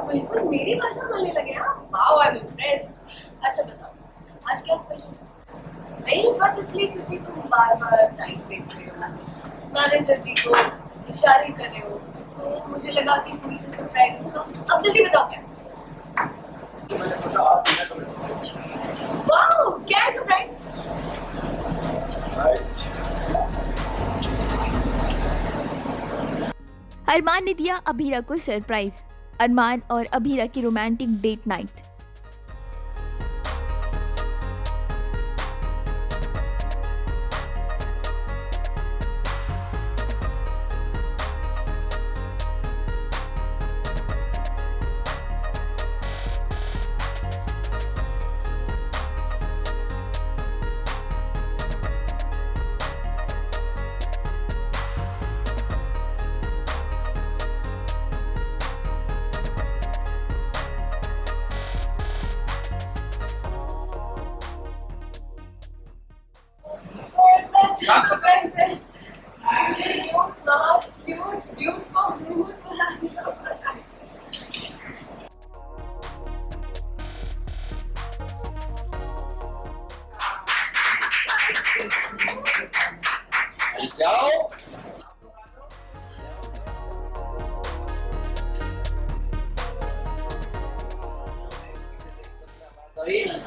आप बिल्कुल मेरी भाषा बोलने लगे हैं। Wow, I am impressed. अच्छा बताओ, आज क्या स्पेशल? नहीं, बस इसलिए क्योंकि तुम बार-बार टाइम देख रहे हो, मैनेजर जी को इशारे कर रहे हो, तो मुझे लगा कि कोई तो सरप्राइज बनाओ। अब जल्दी बताओ क्या? तो मैंने सोचा आप डिनर करें। वाओ, क्या है सरप्राइज? नाइस। अरमान ने दिया अभीरा को सरप्राइज। अरमान और अभीरा की रोमांटिक डेट नाइट। अच्छा सरप्राइज है। मुझे क्यूट नाम, क्यूट ब्यूटीफुल बनाने का पता है। जाओ।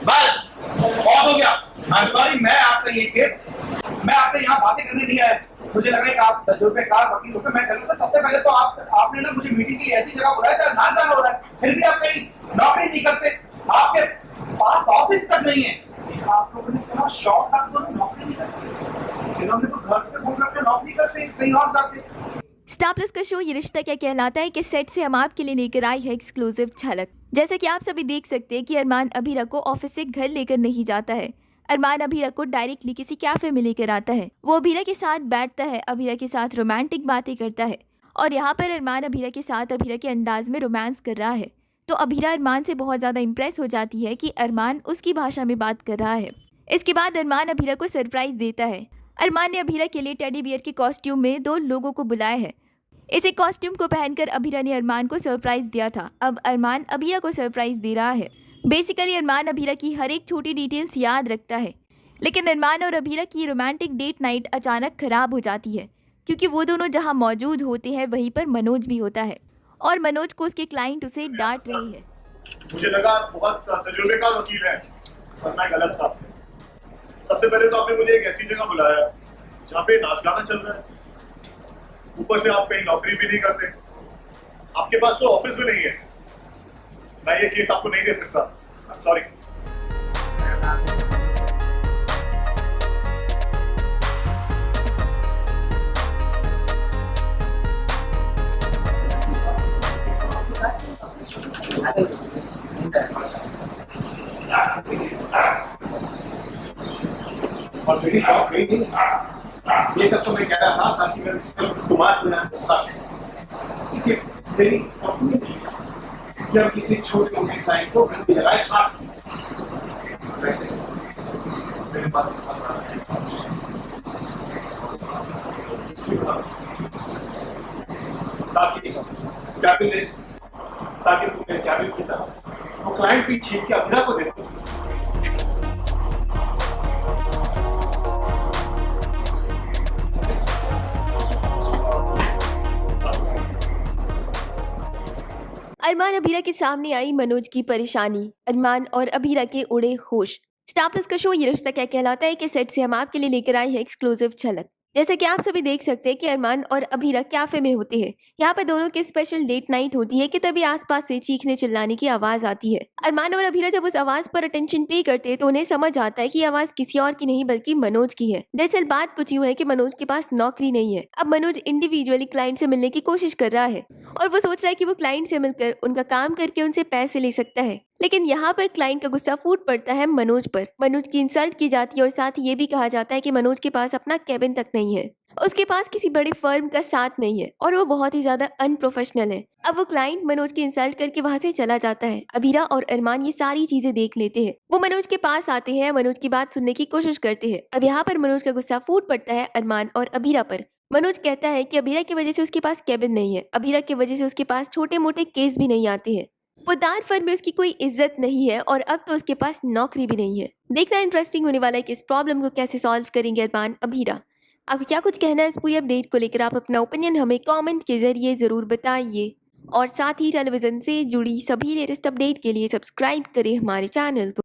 बस बहुत हो गया। I'm sorry, मैं आपका ये गिफ्ट, मैं आपसे यहाँ बातें करने नहीं आया। मुझे लगा कि आप तजुर्बेकार वकील होकर मैं कर रहा था। सबसे पहले तो आपने ना मुझे मीटिंग के लिए ऐसी जगह बुलाया जहाँ नाच गाना हो रहा है, फिर भी आप कहीं नौकरी नहीं करते। आपके पास ऑफिस तक नहीं है। आप लोगों ने इतना शौक था, नौकरी नहीं करते। इन्होंने तो घर पे घूम रखे नौकरी करते, कहीं और जाते। स्टार प्लस का शो ये रिश्ता क्या कहलाता है कि सेट से हम आपके लिए लेकर आई है एक्सक्लूसिव झलक। जैसा कि आप सभी देख सकते हैं कि अरमान अभीरा को ऑफिस से घर लेकर नहीं जाता है। अरमान अभीरा को डायरेक्टली किसी कैफे में लेकर आता है। वो अभीरा के साथ बैठता है, अभीरा के साथ रोमांटिक बातें करता है और यहाँ पर अरमान अभीरा के साथ अभीरा के अंदाज में रोमांस कर रहा है। तो अभीरा अरमान से बहुत ज़्यादा इम्प्रेस हो जाती है कि अरमान उसकी भाषा में बात कर रहा है। इसके बाद अरमान अभीरा को सरप्राइज देता है। अरमान ने अभीरा के लिए टेडी बियर के कॉस्ट्यूम में 2 लोगों को बुलाया है। इसी कॉस्ट्यूम को पहनकर अभीरा ने अरमान को सरप्राइज दिया था। अब अरमान अभीरा को सरप्राइज दे रहा है। बेसिकली अरमान अभीरा की हर एक छोटी डिटेल्स याद रखता है। लेकिन अरमान और अभीरा की रोमांटिक डेट नाइट अचानक खराब हो जाती है क्योंकि वो दोनों जहां मौजूद होते हैं वहीं पर मनोज भी होता है और मनोज को उसके क्लाइंट उसे डांट रही है। मुझे लगा आप बहुत तजुर्बेकार वकील हैं, पर मैं गलत था। सबसे पहले तो आपने मुझे एक ऐसी जगह बुलाया जहाँ पे नाच गाना चल रहा है, ऊपर से आप कहीं नौकरी भी नहीं करते, आपके पास तो ऑफिस भी नहीं है। मैं ये केस आपको नहीं दे सकता। सॉरी। और मेरी जॉब गई थी। ये सब तो मैं कह रहा था ताकि मैं तुम्हारे बिना सकता क्योंकि मेरी कंपनी थी कि हम किसी छोटे मोटे क्लाइंट को घर भी लगाए खास वैसे मेरे पास ताकि तुम मेरे कैबिन की तरह वो क्लाइंट भी छीन के अभीरा को देते। अरमान अभीरा के सामने आई मनोज की परेशानी। अरमान और अभीरा के उड़े होश। स्टार प्लस का शो ये रिश्ता क्या कहलाता है कि सेट से हम आपके लिए लेकर आए हैं एक्सक्लूसिव झलक। जैसे कि आप सभी देख सकते हैं कि अरमान और अभीरा कैफे में होते हैं। यहाँ पर दोनों की स्पेशल डेट नाइट होती है कि तभी आसपास से चीखने चिल्लाने की आवाज आती है। अरमान और अभीरा जब उस आवाज पर अटेंशन पे करते हैं तो उन्हें समझ आता है कि ये आवाज किसी और की नहीं बल्कि मनोज की है। दरअसल बात कुछ यूँ है कि मनोज के पास नौकरी नहीं है। अब मनोज इंडिविजुअली क्लाइंट से मिलने की कोशिश कर रहा है और वो सोच रहा है कि वो क्लाइंट से मिलकर उनका काम करके उनसे पैसे ले सकता है। लेकिन यहाँ पर क्लाइंट का गुस्सा फूट पड़ता है मनोज पर। मनोज की इंसल्ट की जाती है और साथ ही ये भी कहा जाता है कि मनोज के पास अपना केबिन तक नहीं है, उसके पास किसी बड़े फर्म का साथ नहीं है और वो बहुत ही ज्यादा अनप्रोफेशनल है। अब वो क्लाइंट मनोज की इंसल्ट करके वहाँ से चला जाता है। अभीरा और अरमान ये सारी चीजें देख लेते हैं। वो मनोज के पास आते हैं, मनोज की बात सुनने की कोशिश करते हैं। अब यहाँ पर मनोज का गुस्सा फूट पड़ता है अरमान और अभीरा पर। मनोज कहता है कि अभीरा की वजह से उसके पास केबिन नहीं है, अभीरा की वजह से उसके पास छोटे मोटे केस भी नहीं आते हैं। पुतार फर्म में उसकी कोई इज्जत नहीं है और अब तो उसके पास नौकरी भी नहीं है। देखना इंटरेस्टिंग होने वाला है कि इस प्रॉब्लम को कैसे सॉल्व करेंगे अरमान अभीरा। आपको क्या कुछ कहना है इस पूरी अपडेट को लेकर? आप अपना ओपिनियन हमें कमेंट के जरिए ज़रूर बताइए और साथ ही टेलीविज़न से जुड़ी सभी लेटेस्ट अपडेट के लिए सब्सक्राइब करें हमारे चैनल को।